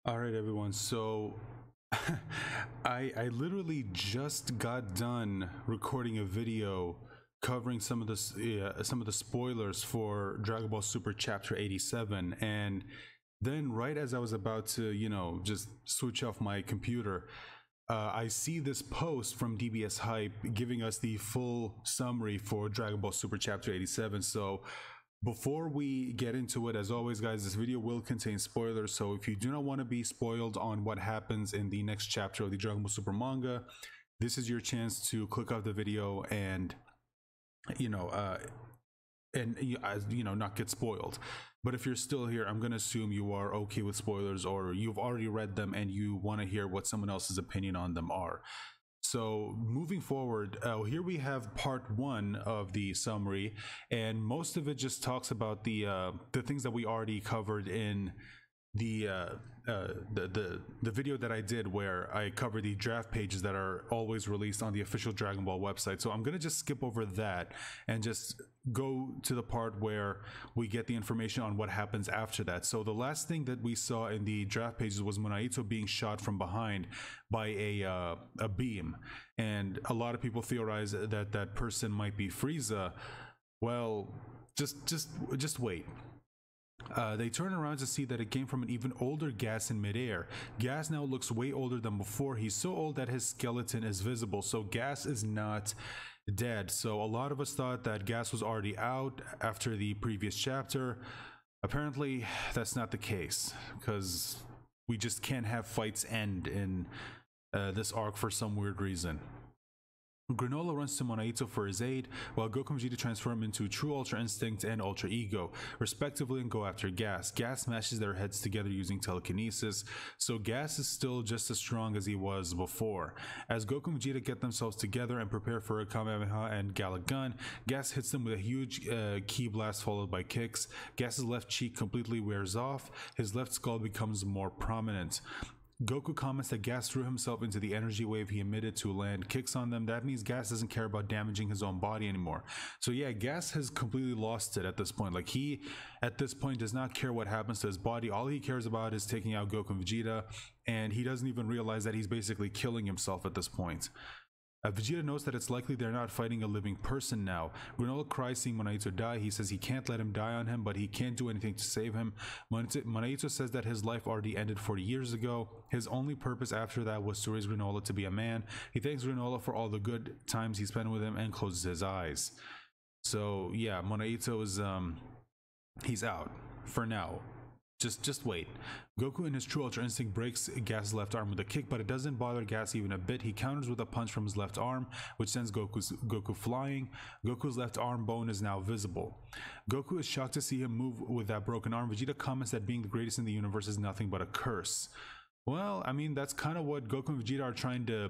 All right, everyone. So I literally just got done recording a video covering some of the spoilers for Dragon Ball Super Chapter 87, and then right as I was about to, just switch off my computer, I see this post from DBS Hype giving us the full summary for Dragon Ball Super Chapter 87. So before we get into it, as always, guys, this video will contain spoilers. So if you do not want to be spoiled on what happens in the next chapter of the Dragon Ball Super manga, this is your chance to click off the video and, you know, uh, not get spoiled. But if you're still here, I'm gonna assume you are okay with spoilers, or you've already read them and you want to hear what someone else's opinion on them are. So moving forward, here we have part one of the summary, and most of it just talks about the things that we already covered in the the video that I did, where I cover the draft pages that are always released on the official Dragon Ball website. So I'm gonna just skip over that and just go to the part where we get the information on what happens after that. So the last thing that we saw in the draft pages was Monaito being shot from behind by a beam, and a lot of people theorize that that person might be Frieza. Well, just wait. They turn around to see that it came from an even older Gas in midair. Gas now looks way older than before. He's so old that his skeleton is visible, so Gas is not dead. So a lot of us thought that Gas was already out after the previous chapter. Apparently, that's not the case, because we just can't have fights end in this arc for some weird reason. Granola runs to Monaito for his aid, while Goku and Vegeta transform into True Ultra Instinct and Ultra Ego, respectively, and go after Gas. Gas smashes their heads together using telekinesis, so Gas is still just as strong as he was before. As Goku and Vegeta get themselves together and prepare for a Kamehameha and Gallic Gun, Gas hits them with a huge ki blast followed by kicks. Gas's left cheek completely wears off, his left skull becomes more prominent. Goku comments that Gas threw himself into the energy wave he emitted to land kicks on them. That means Gas doesn't care about damaging his own body anymore. So yeah, Gas has completely lost it at this point. Like, he, at this point, does not care what happens to his body. All he cares about is taking out Goku and Vegeta, and he doesn't even realize that he's basically killing himself at this point. Vegeta knows that it's likely they're not fighting a living person now. Granola cries seeing Monaito die. He says he can't let him die on him, but he can't do anything to save him. Monaito says that his life already ended 40 years ago. His only purpose after that was to raise Granola to be a man. He thanks Granola for all the good times he spent with him and closes his eyes. So yeah, Monaito is he's out for now. Just wait. Goku in his True Ultra Instinct breaks Gas' left arm with a kick, but it doesn't bother Gas even a bit. He counters with a punch from his left arm, which sends Goku flying. Goku's left arm bone is now visible. Goku is shocked to see him move with that broken arm. Vegeta comments that being the greatest in the universe is nothing but a curse. Well, I mean, that's kind of what Goku and Vegeta are trying to,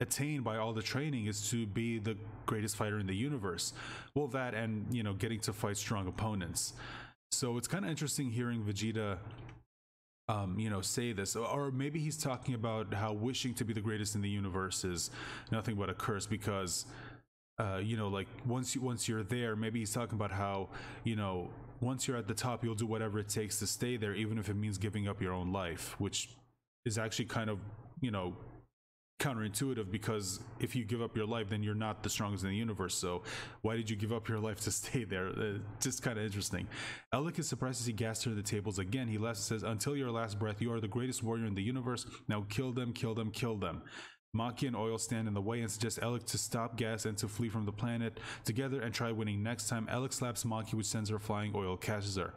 attain by all the training, is to be the greatest fighter in the universe. Well, that and, getting to fight strong opponents. So it's kind of interesting hearing Vegeta, say this, or maybe he's talking about how wishing to be the greatest in the universe is nothing but a curse, because, like once you're there, maybe he's talking about how, once you're at the top, you'll do whatever it takes to stay there, even if it means giving up your own life, which is actually kind of, counterintuitive, because if you give up your life, then you're not the strongest in the universe. So why did you give up your life to stay there? Just kind of interesting. Alec is surprised to see Gas turn the tables again. He laughs and says, until your last breath, you are the greatest warrior in the universe. Now kill them, kill them, kill them. Maki and Oil stand in the way and suggest Alec to stop Gas and to flee from the planet together and try winning next time. Alec slaps Maki, which sends her flying. Oil catches her.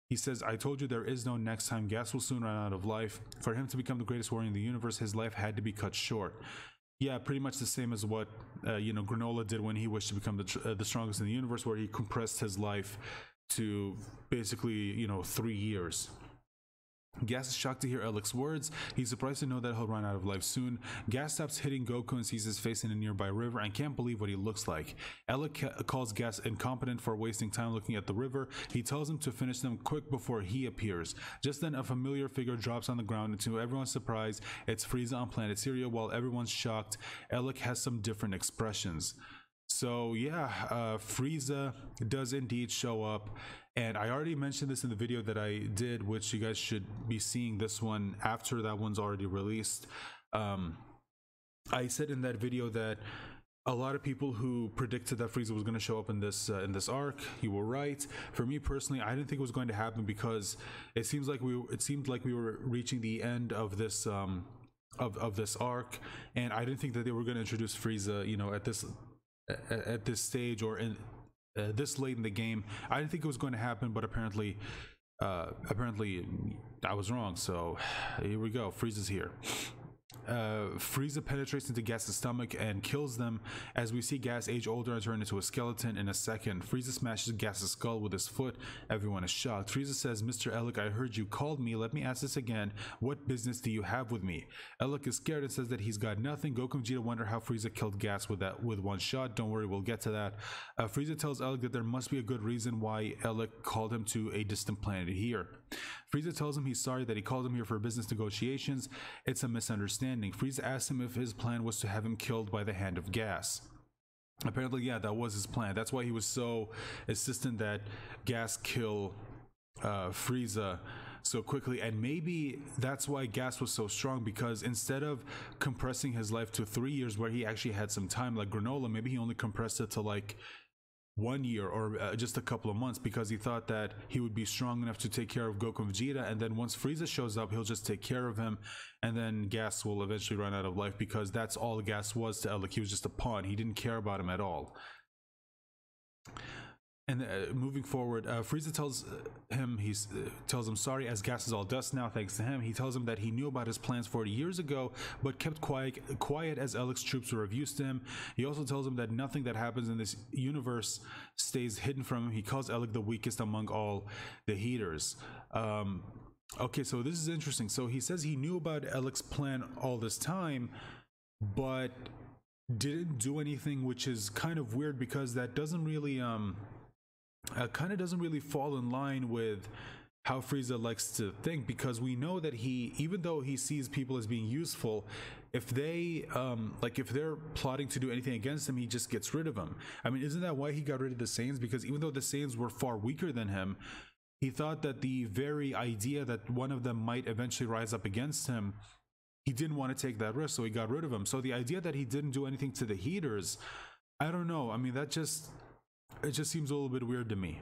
He says, I told you there is no next time. Gas will soon run out of life. For him to become the greatest warrior in the universe, his life had to be cut short. Yeah, pretty much the same as what, Granola did when he wished to become the strongest in the universe, where he compressed his life to basically, 3 years. Gas is shocked to hear Alec's words. He's surprised to know that he'll run out of life soon. Gas stops hitting Goku and sees his face in a nearby river and can't believe what he looks like. Alec calls Gas incompetent for wasting time looking at the river. He tells him to finish them quick before he appears. Just then, a familiar figure drops on the ground, and to everyone's surprise, it's Frieza on planet Syria. While everyone's shocked, Alec has some different expressions. So yeah, Frieza does indeed show up, and I already mentioned this in the video that I did, which you guys should be seeing this one after that one's already released. I said in that video that a lot of people who predicted that Frieza was going to show up in this arc, you were right. For me personally, I didn't think it was going to happen because it seemed like we were reaching the end of this of this arc, and I didn't think that they were going to introduce Frieza, you know, at this stage or in this late in the game. I didn't think it was going to happen, but apparently I was wrong. So here we go. Frieza's here. Frieza penetrates into Gas's stomach and kills them, as we see Gas age older and turn into a skeleton in a second. Frieza smashes Gas's skull with his foot. Everyone is shocked. Frieza says, "Mr. Elec, I heard you called me. Let me ask this again. What business do you have with me?" Elec is scared and says that he's got nothing. Goku and Vegeta wonder how Frieza killed Gas with one shot. Don't worry, we'll get to that. Frieza tells Elec that there must be a good reason why Elec called him to a distant planet here. Frieza tells him he's sorry that he called him here for business negotiations. It's a misunderstanding. Frieza asks him if his plan was to have him killed by the hand of Gas. Apparently, yeah, that was his plan. That's why he was so insistent that Gas kill Frieza so quickly, and maybe that's why Gas was so strong, because instead of compressing his life to 3 years where he actually had some time like Granola, maybe he only compressed it to like 1 year or just a couple of months, because he thought that he would be strong enough to take care of Goku and Vegeta, and then once Frieza shows up, he'll just take care of him, and then Gas will eventually run out of life, because that's all Gas was to Elec. He was just a pawn. He didn't care about him at all. And moving forward, Frieza tells him sorry, as Gas is all dust now thanks to him. He tells him that he knew about his plans 40 years ago, but kept quiet as Elec's troops were of use to him. He also tells him that nothing that happens in this universe stays hidden from him. He calls Elec the weakest among all the Heaters. Okay, so this is interesting. So he says he knew about Elec's plan all this time, but didn't do anything, which is kind of weird, because that doesn't really kind of doesn't really fall in line with how Frieza likes to think, because we know that even though he sees people as being useful, if they if they're plotting to do anything against him, he just gets rid of them. I mean, isn't that why he got rid of the Saiyans? Because even though the Saiyans were far weaker than him, he thought that the very idea that one of them might eventually rise up against him, he didn't want to take that risk, so he got rid of him. So the idea that he didn't do anything to the Heaters, I don't know. I mean, it just seems a little bit weird to me.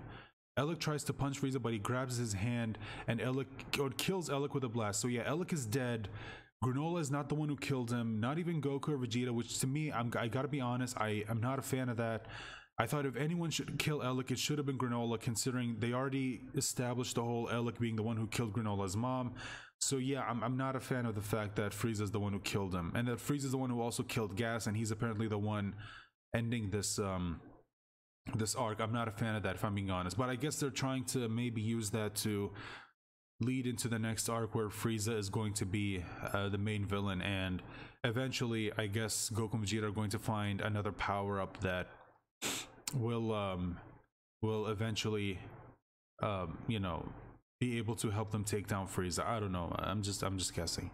Elec tries to punch Frieza, but he grabs his hand and kills Elec with a blast. So yeah, Elec is dead. Granola is not the one who killed him, not even Goku or Vegeta, which to me, I gotta be honest, I am not a fan of that. I thought if anyone should kill Elec, it should have been Granola, considering they already established the whole Elec being the one who killed Granola's mom. So yeah, I'm not a fan of the fact that Frieza is the one who killed him, and that Frieza is the one who also killed Gas, and he's apparently the one ending this this arc. I'm not a fan of that, if I'm being honest, but I guess they're trying to maybe use that to lead into the next arc where Frieza is going to be the main villain, and eventually I guess Goku and Vegeta are going to find another power-up that will eventually you know, be able to help them take down Frieza. I don't know, I'm just guessing.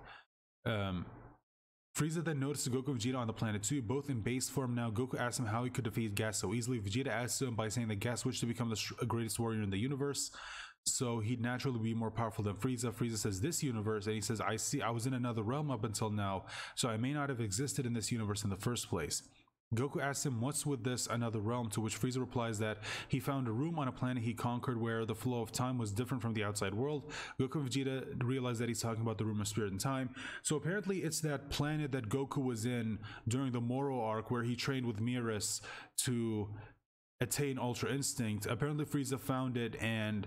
Frieza then notices Goku and Vegeta on the planet too, both in base form now. Goku asks him how he could defeat Gas so easily. Vegeta asks him by saying that Gas wished to become the greatest warrior in the universe, so he'd naturally be more powerful than Frieza. Frieza says this universe, and he says, I was in another realm up until now, so I may not have existed in this universe in the first place. Goku asks him what's with this another realm, to which Frieza replies that he found a room on a planet he conquered where the flow of time was different from the outside world. Goku and Vegeta realize that he's talking about the room of spirit and time. So apparently it's that planet that Goku was in during the Moro arc, where he trained with Miras to attain Ultra Instinct. Apparently Frieza found it and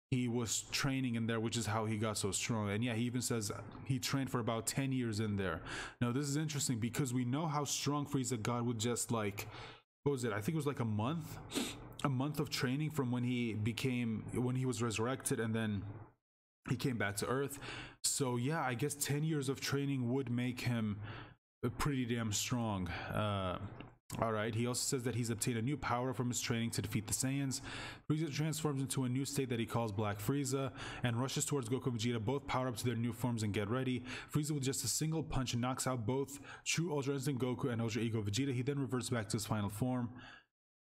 he was training in there, which is how he got so strong. And yeah, he even says he trained for about 10 years in there. Now this is interesting, because we know how strong Frieza got with just like, what was it, I think it was like a month of training from when he was resurrected, and then he came back to Earth. So yeah, I guess 10 years of training would make him pretty damn strong. All right, he also says that he's obtained a new power from his training to defeat the Saiyans. Frieza transforms into a new state that he calls Black Frieza and rushes towards Goku and Vegeta, both power up to their new forms and get ready. Frieza with just a single punch knocks out both True Ultra Instinct Goku and Ultra Ego Vegeta. He then reverts back to his final form.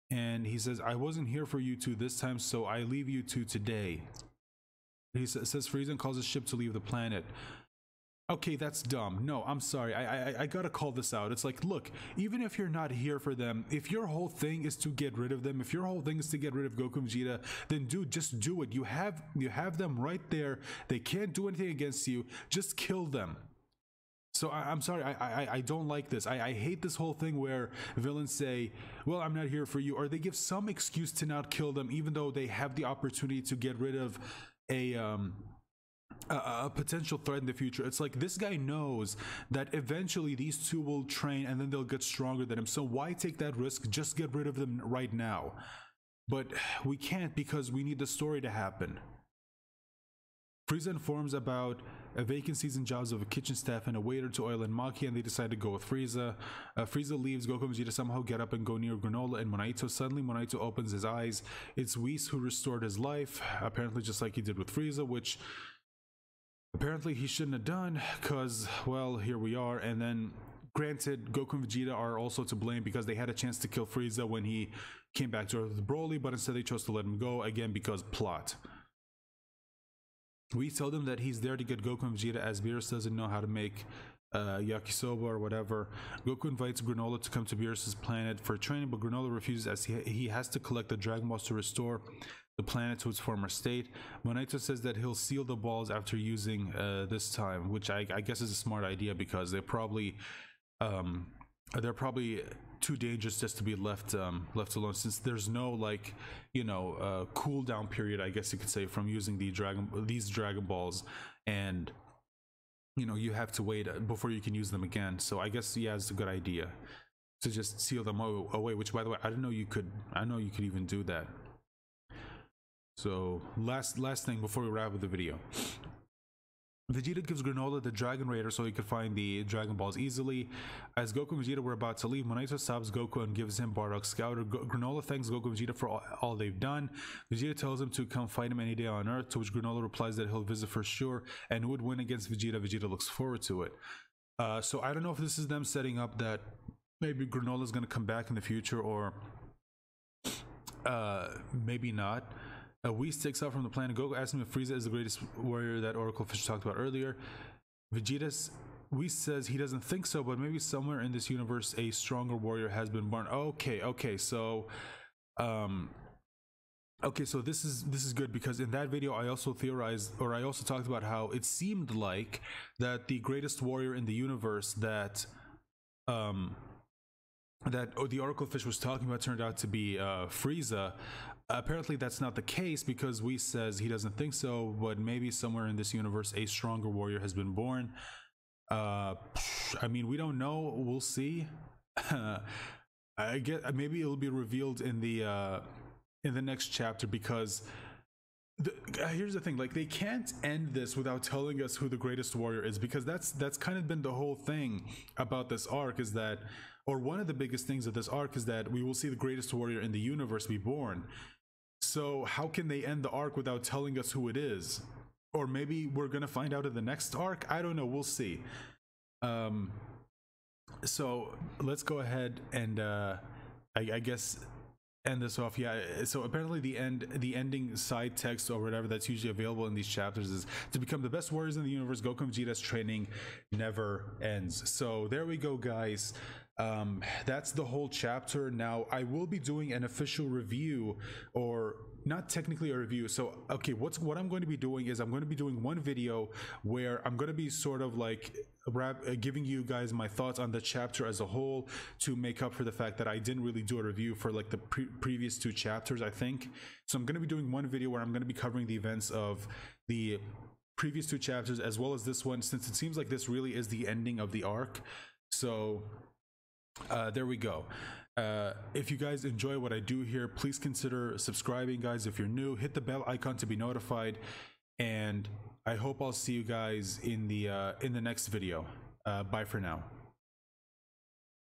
And he says, I wasn't here for you two this time, so I leave you two today. He says Frieza and calls his ship to leave the planet. Okay, that's dumb. No, I'm sorry. I gotta call this out. It's like, look, even if you're not here for them, if your whole thing is to get rid of them, if your whole thing is to get rid of Goku and Vegeta, then dude, just do it. You have them right there. They can't do anything against you. Just kill them. So I'm sorry, I don't like this. I hate this whole thing where villains say, well, I'm not here for you, or they give some excuse to not kill them even though they have the opportunity to get rid of a potential threat in the future. It's like, this guy knows that eventually these two will train and then they'll get stronger than him, so why take that risk? Just get rid of them right now. But we can't, because we need the story to happen. Frieza informs about vacancies and jobs of a kitchen staff and a waiter to Oil and Maki, and they decide to go with Frieza. Frieza leaves. Goku and Vegeta somehow get up and go near Granola and Monaito. Suddenly Monaito opens his eyes. It's Whis who restored his life, apparently just like he did with Frieza, which apparently he shouldn't have done, because, well, here we are. And then, granted, Goku and Vegeta are also to blame because they had a chance to kill Frieza when he came back to Earth with Broly, but instead they chose to let him go, again because plot. We tell them that he's there to get Goku and Vegeta, as Beerus doesn't know how to make yakisoba or whatever. Goku invites Granola to come to Beerus's planet for training, but Granola refuses as he has to collect the Dragon Balls to restore the planet to its former state. Monaito says that he'll seal the balls after using this time, which I guess is a smart idea, because they're probably too dangerous just to be left alone, since there's no, like, you know, cooldown period, I guess you could say, from using these Dragon Balls, and you know, you have to wait before you can use them again. So I guess, yeah, it's a good idea to just seal them away, which, by the way, I didn't know you could. I know you could even do that. So last thing before we wrap up the video. Vegeta gives Granola the Dragon Raider so he could find the Dragon Balls easily. As Goku and Vegeta were about to leave, Monaito stops Goku and gives him Bardock's Scouter. Granola thanks Goku and Vegeta for all they've done. Vegeta tells him to come fight him any day on Earth, to which Granola replies that he'll visit for sure and would win against Vegeta. Vegeta looks forward to it. So I don't know if this is them setting up that maybe Granola's going to come back in the future, or maybe not. Whis takes out from the planet. Goku asks him if Frieza is the greatest warrior that Oracle Fish talked about earlier. Whis says he doesn't think so, but maybe somewhere in this universe a stronger warrior has been born. Okay, so this is good, because in that video I also theorized, or I also talked about how it seemed like that the greatest warrior in the universe that the Oracle Fish was talking about turned out to be Frieza. Apparently that's not the case, because Whis says he doesn't think so, but maybe somewhere in this universe a stronger warrior has been born. I mean, we don't know. We'll see. I get, maybe it'll be revealed in the next chapter, because here's the thing, like, they can't end this without telling us who the greatest warrior is, because that's kind of been the whole thing about this arc, is that, or one of the biggest things of this arc is that we will see the greatest warrior in the universe be born. So how can they end the arc without telling us who it is? Or maybe we're gonna find out in the next arc. I don't know, we'll see. So let's go ahead and I guess end this off. Yeah, so apparently the ending side text or whatever that's usually available in these chapters is to become the best warriors in the universe. Goku and Vegeta's training never ends. So there we go, guys. That's the whole chapter. Now I will be doing an official review, or not technically a review. So okay, what I'm going to be doing is I'm going to be doing one video where I'm going to be sort of like giving you guys my thoughts on the chapter as a whole, to make up for the fact that I didn't really do a review for like the previous two chapters, I think. So I'm going to be doing one video where I'm going to be covering the events of the previous two chapters as well as this one, since it seems like this really is the ending of the arc. So there we go. If you guys enjoy what I do here, please consider subscribing, guys. If you're new, hit the bell icon to be notified, and I hope I'll see you guys in the next video. Bye for now.